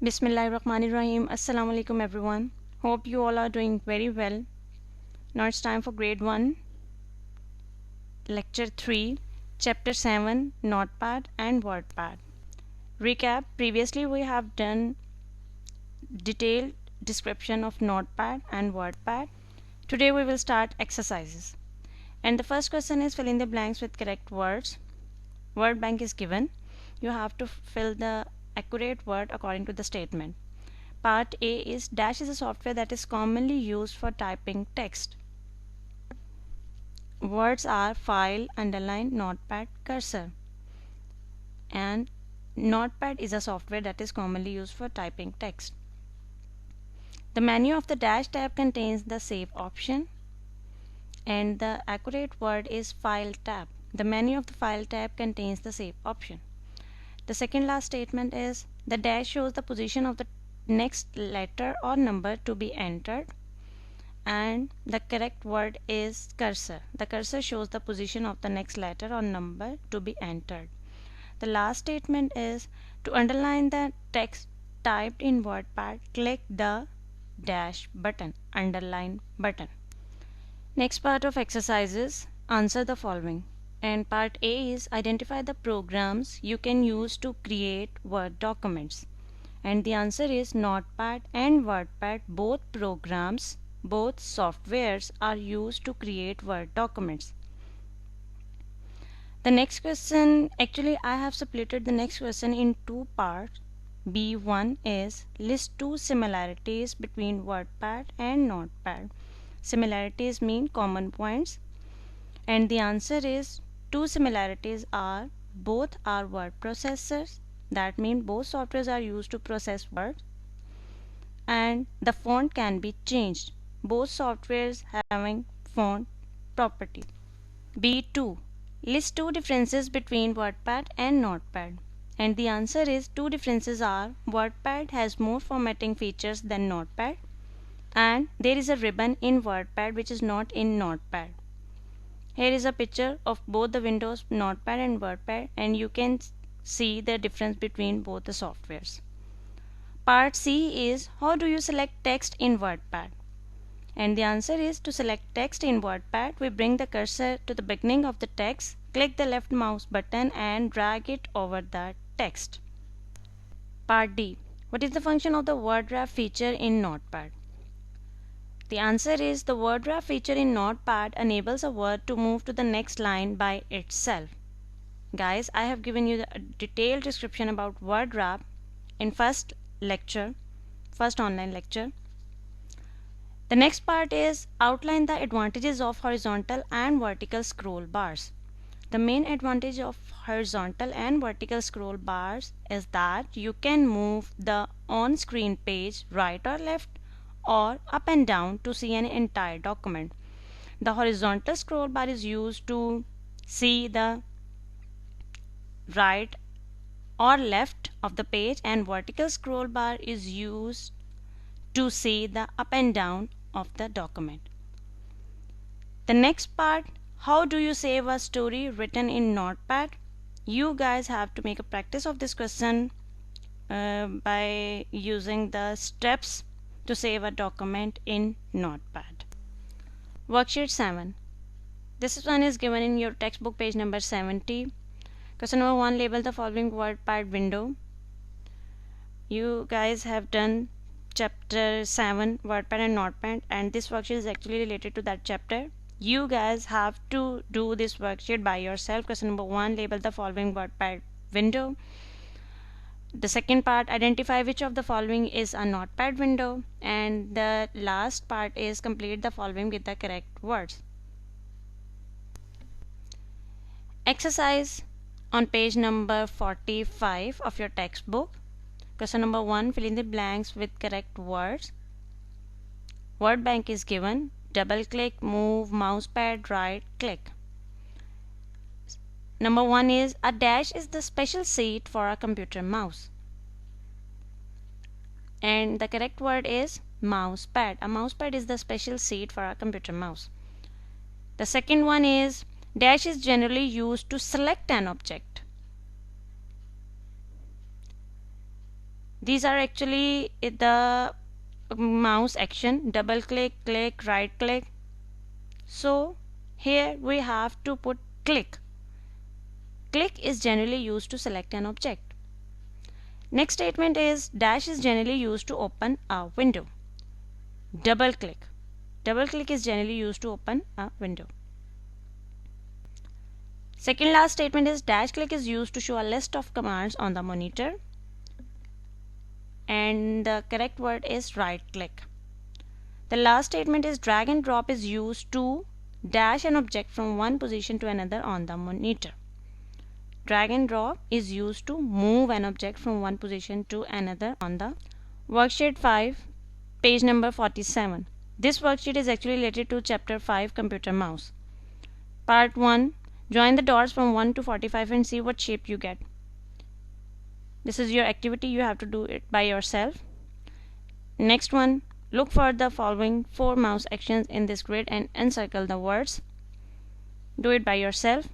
Bismillahirrahmanirrahim. Assalamu alaikum everyone. Hope you all are doing very well. Now it's time for grade 1, lecture 3, chapter 7, Notepad and WordPad. Recap: previously we have done detailed description of Notepad and WordPad. Today we will start exercises. And the first question is fill in the blanks with correct words. Word bank is given. You have to fill the accurate word according to the statement. Part A is Dash is a software that is commonly used for typing text. Words are file, underline, notepad, cursor. And Notepad is a software that is commonly used for typing text. The menu of the Dash tab contains the Save option. And the accurate word is File tab. The menu of the File tab contains the Save option. The second last statement is the dash shows the position of the next letter or number to be entered, and the correct word is cursor. The cursor shows the position of the next letter or number to be entered. The last statement is to underline the text typed in WordPad, click the dash button, underline button. Next part of exercises, answer the following. And part A is identify the programs you can use to create Word documents. And the answer is Notepad and WordPad, both programs, both softwares are used to create Word documents. The next question, actually I have separated the next question in two parts. B1 is list two similarities between WordPad and Notepad. Similarities mean common points. And the answer is two similarities are both are word processors, that means both softwares are used to process words, and the font can be changed, both softwares having font property. B2 list two differences between WordPad and Notepad, and the answer is two differences are WordPad has more formatting features than Notepad, and there is a ribbon in WordPad which is not in Notepad. Here is a picture of both the windows, Notepad and WordPad, and you can see the difference between both the softwares. Part C is how do you select text in WordPad? And the answer is to select text in WordPad, we bring the cursor to the beginning of the text, click the left mouse button and drag it over the text. Part D, what is the function of the word wrap feature in Notepad? The answer is the word wrap feature in Notepad enables a word to move to the next line by itself. Guys, I have given you the detailed description about word wrap in first online lecture. The next part is outline the advantages of horizontal and vertical scroll bars. The main advantage of horizontal and vertical scroll bars is that you can move the on-screen page right or left or up and down to see an entire document. The horizontal scroll bar is used to see the right or left of the page, and vertical scroll bar is used to see the up and down of the document. The next part, how do you save a story written in Notepad? You guys have to make a practice of this question by using the steps to save a document in Notepad. Worksheet 7. This one is given in your textbook page number 70. Question number 1, label the following WordPad window. You guys have done chapter 7 WordPad and Notepad, and this worksheet is actually related to that chapter. You guys have to do this worksheet by yourself. Question number 1, label the following WordPad window. The second part, identify which of the following is a Notepad window, and the last part is complete the following with the correct words. Exercise on page number 45 of your textbook. Question number 1, fill in the blanks with correct words. Word bank is given. Double click, move mousepad, right click. Number 1 is a dash is the special seat for a computer mouse. And the correct word is mousepad. A mousepad is the special seat for a computer mouse. The second one is dash is generally used to select an object. These are actually the mouse action: double click, click, right click. So here we have to put click. Click is generally used to select an object. Next statement is dash is generally used to open a window. Double click. Double click is generally used to open a window. Second last statement is dash click is used to show a list of commands on the monitor. And the correct word is right click. The last statement is drag and drop is used to dash an object from one position to another on the monitor. Drag and drop is used to move an object from one position to another on the worksheet 5, page number 47. This worksheet is actually related to chapter 5, computer mouse. Part 1, join the dots from 1 to 45 and see what shape you get. This is your activity, you have to do it by yourself. Next one, look for the following 4 mouse actions in this grid and encircle the words. Do it by yourself.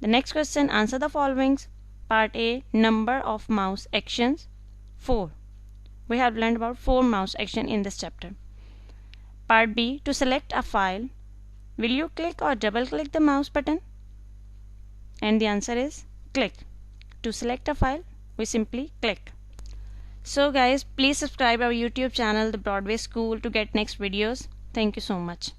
The next question, answer the followings. Part A, number of mouse actions, 4. We have learned about 4 mouse action in this chapter. Part B, to select a file, will you click or double click the mouse button? And the answer is click. To select a file, we simply click. So guys, please subscribe our YouTube channel, The Broadway School, to get next videos. Thank you so much.